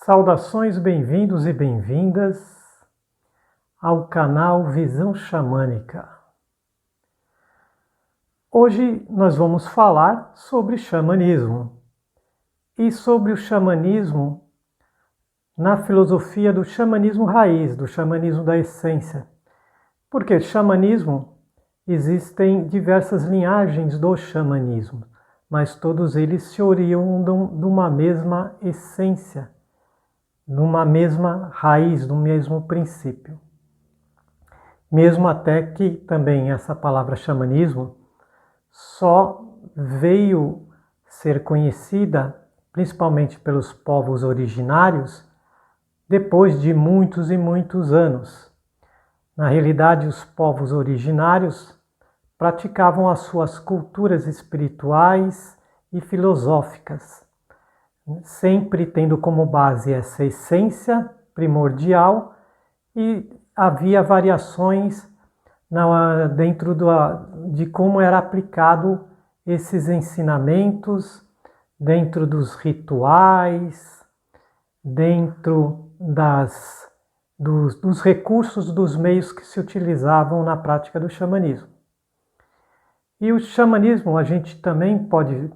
Saudações, bem-vindos e bem-vindas ao canal Visão Xamânica. Hoje nós vamos falar sobre xamanismo e sobre o xamanismo na filosofia do xamanismo raiz, do xamanismo da essência. Porque xamanismo, existem diversas linhagens do xamanismo, mas todos eles se oriundam de uma mesma essência, numa mesma raiz, no mesmo princípio. Mesmo até que também essa palavra xamanismo só veio ser conhecida, principalmente pelos povos originários, depois de muitos e muitos anos. Na realidade, os povos originários praticavam as suas culturas espirituais e filosóficas, sempre tendo como base essa essência primordial, e havia variações dentro de como era aplicado esses ensinamentos, dentro dos rituais, dentro dos recursos, dos meios que se utilizavam na prática do xamanismo. E o xamanismo a gente também pode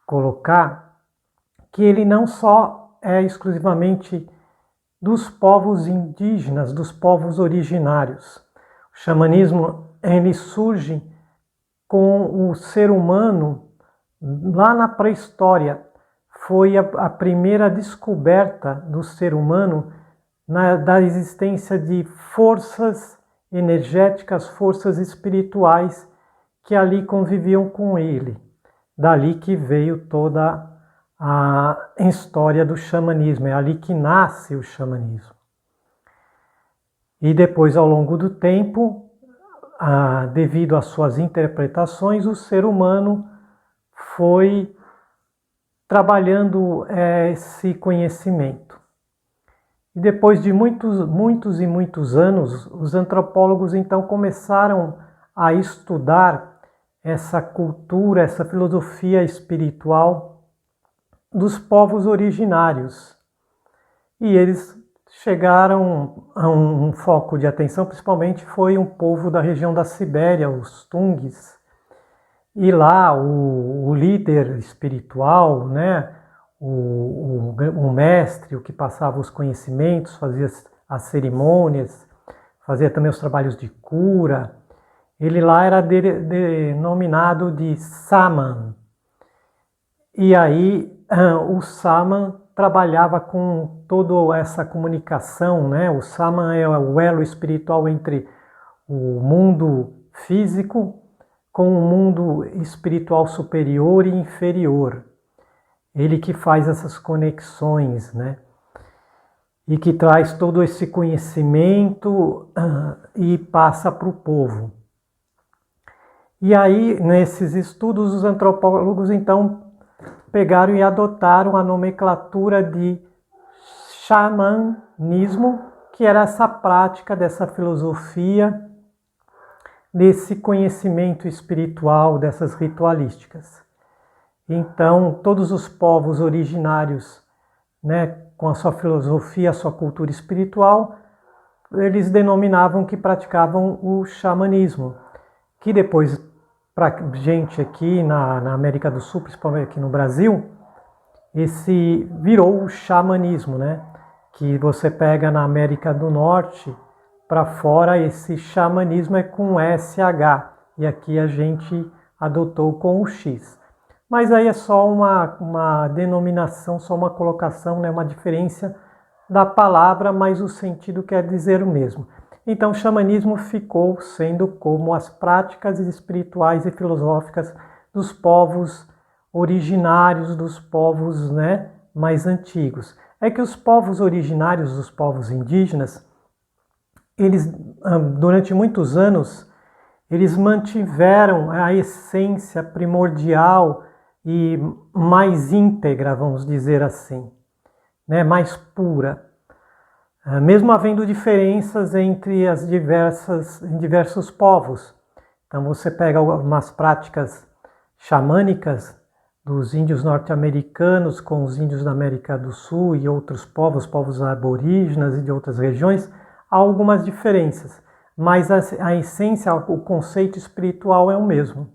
colocar que ele não só é exclusivamente dos povos indígenas, dos povos originários. O xamanismo ele surge com o ser humano lá na pré-história. Foi a primeira descoberta do ser humano da existência de forças energéticas, forças espirituais que ali conviviam com ele. Dali que veio toda a história do xamanismo, é ali que nasce o xamanismo. E depois, ao longo do tempo, devido às suas interpretações, o ser humano foi trabalhando esse conhecimento. E depois de muitos anos, os antropólogos então começaram a estudar essa cultura, essa filosofia espiritual dos povos originários. E eles chegaram a um foco de atenção, principalmente foi um povo da região da Sibéria, os Tungues. E lá o líder espiritual, né, o mestre, o que passava os conhecimentos, fazia as cerimônias, fazia também os trabalhos de cura, ele lá era denominado de Saman. E aí o Saman trabalhava com toda essa comunicação, né? O Saman é o elo espiritual entre o mundo físico com o mundo espiritual superior e inferior. Ele que faz essas conexões, né? E que traz todo esse conhecimento e passa para o povo. E aí, nesses estudos, os antropólogos então pegaram e adotaram a nomenclatura de xamanismo, que era essa prática dessa filosofia, desse conhecimento espiritual, dessas ritualísticas. Então, todos os povos originários, né, com a sua filosofia, a sua cultura espiritual, eles denominavam que praticavam o xamanismo, que depois, para gente aqui na América do Sul, principalmente aqui no Brasil, esse virou o xamanismo, né? Que você pega na América do Norte para fora, esse xamanismo é com SH, e aqui a gente adotou com o X. Mas aí é só uma denominação, só uma colocação, né? Uma diferença da palavra, mas o sentido quer dizer o mesmo. Então, o xamanismo ficou sendo como as práticas espirituais e filosóficas dos povos originários, dos povos, né, mais antigos. É que os povos originários, os povos indígenas, eles, durante muitos anos, eles mantiveram a essência primordial e mais íntegra, vamos dizer assim, né, mais pura. Mesmo havendo diferenças entre diversos povos. Então você pega umas práticas xamânicas dos índios norte-americanos com os índios da América do Sul e outros povos aborígenas e de outras regiões, há algumas diferenças, mas a essência, o conceito espiritual é o mesmo.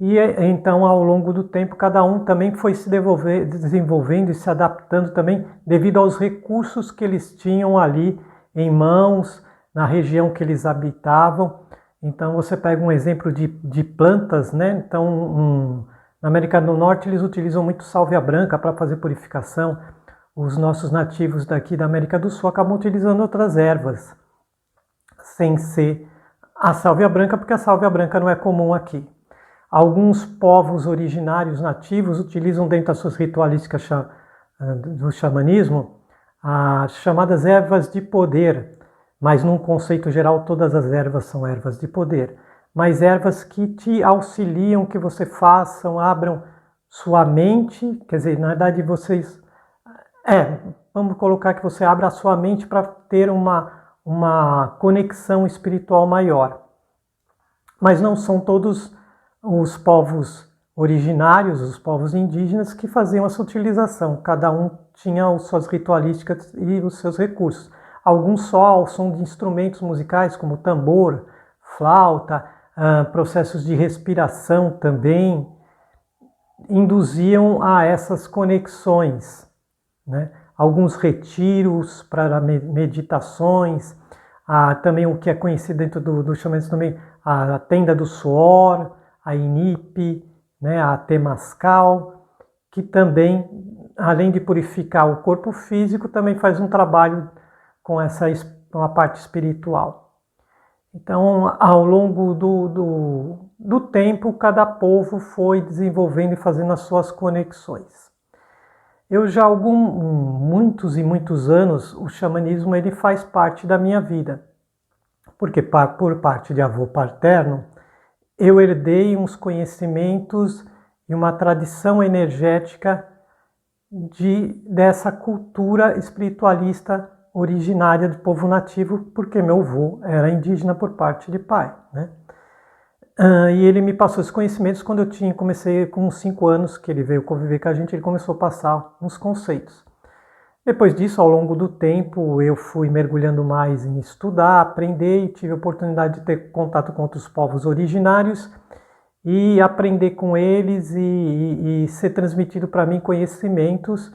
E então, ao longo do tempo, cada um também foi se desenvolvendo e se adaptando também devido aos recursos que eles tinham ali em mãos, na região que eles habitavam. Então, você pega um exemplo de plantas, né? Então, na América do Norte, eles utilizam muito sálvia branca para fazer purificação. Os nossos nativos daqui da América do Sul acabam utilizando outras ervas, sem ser a sálvia branca, porque a sálvia branca não é comum aqui. Alguns povos originários nativos utilizam dentro das suas ritualísticas do xamanismo as chamadas ervas de poder, mas num conceito geral todas as ervas são ervas de poder, mas ervas que te auxiliam, que você façam, abram sua mente, quer dizer, na verdade vamos colocar que você abra a sua mente para ter uma conexão espiritual maior. Mas não são todos os povos originários, os povos indígenas, que faziam essa utilização. Cada um tinha as suas ritualísticas e os seus recursos. Alguns só ao som de instrumentos musicais, como tambor, flauta, processos de respiração também, induziam a essas conexões, né? Alguns retiros para meditações, também o que é conhecido dentro do xamanismo também, a tenda do suor, a inipe, né, a temascal, que também, além de purificar o corpo físico, também faz um trabalho com a parte espiritual. Então, ao longo do tempo, cada povo foi desenvolvendo e fazendo as suas conexões. Eu já há muitos e muitos anos, o xamanismo ele faz parte da minha vida, porque por parte de avô paterno, eu herdei uns conhecimentos e uma tradição energética dessa cultura espiritualista originária do povo nativo, porque meu avô era indígena por parte de pai, né? E ele me passou esses conhecimentos quando comecei com uns 5 anos, que ele veio conviver com a gente, ele começou a passar uns conceitos. Depois disso, ao longo do tempo, eu fui mergulhando mais em estudar, aprender e tive a oportunidade de ter contato com outros povos originários e aprender com eles e ser transmitido para mim conhecimentos.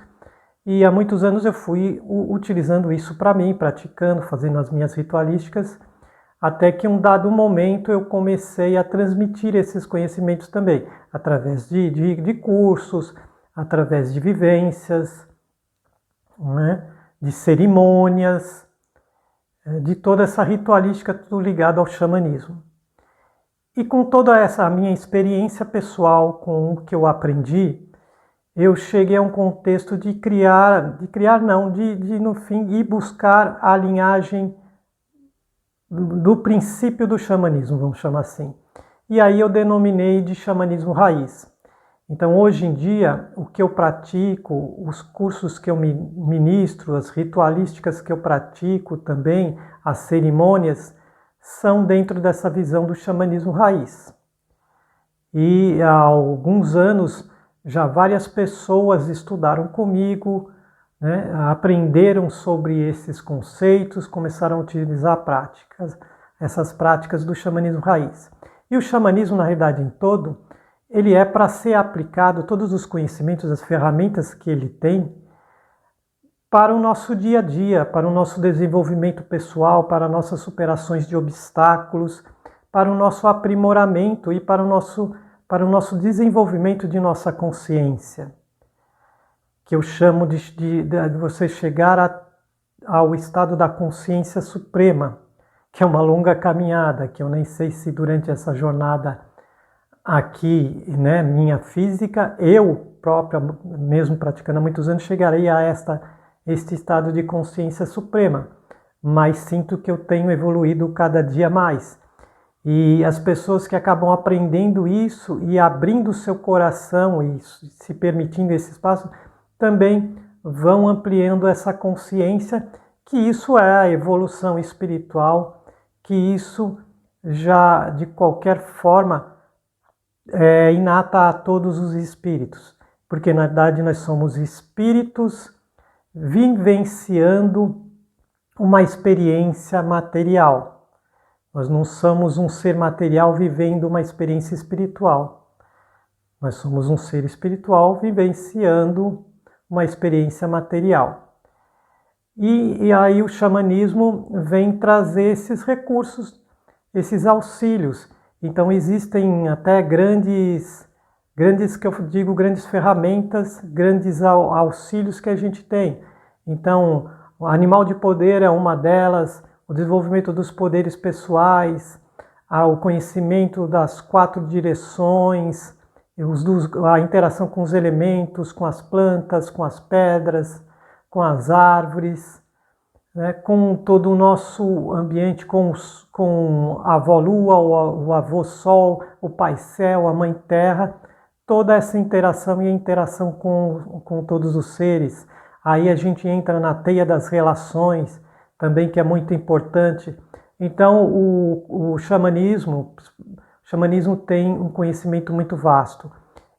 E há muitos anos eu fui utilizando isso para mim, praticando, fazendo as minhas ritualísticas, até que um dado momento eu comecei a transmitir esses conhecimentos também, através de cursos, através de vivências, né, de cerimônias, de toda essa ritualística, tudo ligado ao xamanismo. E com toda essa minha experiência pessoal, com o que eu aprendi, eu cheguei a um contexto de no fim, ir buscar a linhagem do princípio do xamanismo, vamos chamar assim. E aí eu denominei de xamanismo raiz. Então, hoje em dia, o que eu pratico, os cursos que eu ministro, as ritualísticas que eu pratico também, as cerimônias, são dentro dessa visão do xamanismo raiz. E há alguns anos, já várias pessoas estudaram comigo, né, aprenderam sobre esses conceitos, começaram a utilizar essas práticas do xamanismo raiz. E o xamanismo, na realidade, em todo, ele é para ser aplicado, todos os conhecimentos, as ferramentas que ele tem, para o nosso dia a dia, para o nosso desenvolvimento pessoal, para nossas superações de obstáculos, para o nosso aprimoramento e para o nosso desenvolvimento de nossa consciência, que eu chamo de você chegar ao estado da consciência suprema, que é uma longa caminhada, que eu nem sei se durante essa jornada aqui, né, minha física, eu própria, mesmo praticando há muitos anos, chegarei a este estado de consciência suprema, mas sinto que eu tenho evoluído cada dia mais. E as pessoas que acabam aprendendo isso e abrindo seu coração e se permitindo esse espaço, também vão ampliando essa consciência que isso é a evolução espiritual, que isso já, de qualquer forma, é inata a todos os espíritos, porque na verdade nós somos espíritos vivenciando uma experiência material. Nós não somos um ser material vivendo uma experiência espiritual. Nós somos um ser espiritual vivenciando uma experiência material. E aí o xamanismo vem trazer esses recursos, esses auxílios. Então existem até grandes que eu digo, grandes ferramentas, grandes auxílios que a gente tem. Então, o animal de poder é uma delas, o desenvolvimento dos poderes pessoais, o conhecimento das 4 direções, a interação com os elementos, com as plantas, com as pedras, com as árvores, né, com todo o nosso ambiente, com a avó Lua, o avô Sol, o Pai Céu, a Mãe Terra, toda essa interação e a interação com todos os seres. Aí a gente entra na teia das relações, também, que é muito importante. Então, o xamanismo tem um conhecimento muito vasto.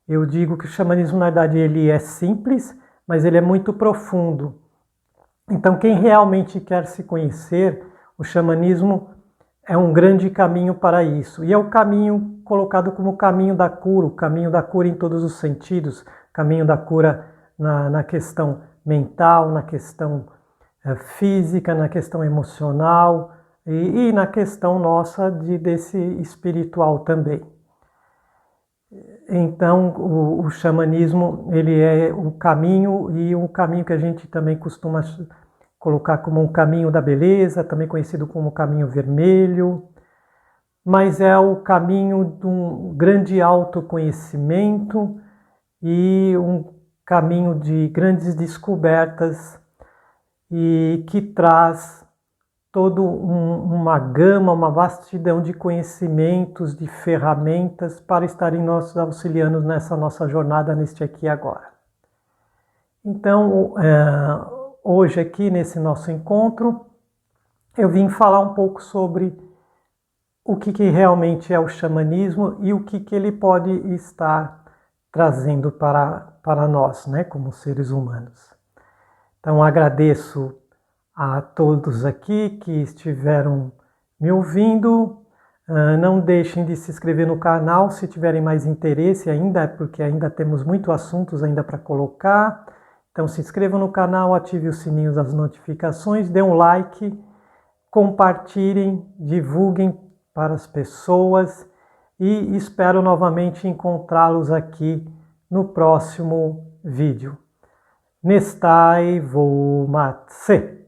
Eu digo que o xamanismo, na verdade, ele é simples, mas ele é muito profundo. Então, quem realmente quer se conhecer, o xamanismo é um grande caminho para isso. E é o caminho colocado como o caminho da cura em todos os sentidos, caminho da cura na questão mental, na questão física, na questão emocional e na questão nossa desse espiritual também. Então, o xamanismo, ele é o caminho, e um caminho que a gente também costuma colocar como um caminho da beleza, também conhecido como o caminho vermelho, mas é o caminho de um grande autoconhecimento e um caminho de grandes descobertas, e que traz toda uma gama, uma vastidão de conhecimentos, de ferramentas para estarem nos auxiliando nessa nossa jornada, neste aqui e agora. Então, hoje aqui nesse nosso encontro, eu vim falar um pouco sobre o que realmente é o xamanismo e o que ele pode estar trazendo para nós, né, como seres humanos. Então, agradeço a todos aqui que estiveram me ouvindo. Não deixem de se inscrever no canal se tiverem mais interesse ainda, porque ainda temos muitos assuntos ainda para colocar. Então se inscrevam no canal, ative o sininho das notificações, dê um like, compartilhem, divulguem para as pessoas, e espero novamente encontrá-los aqui no próximo vídeo. Nestai Vomatse!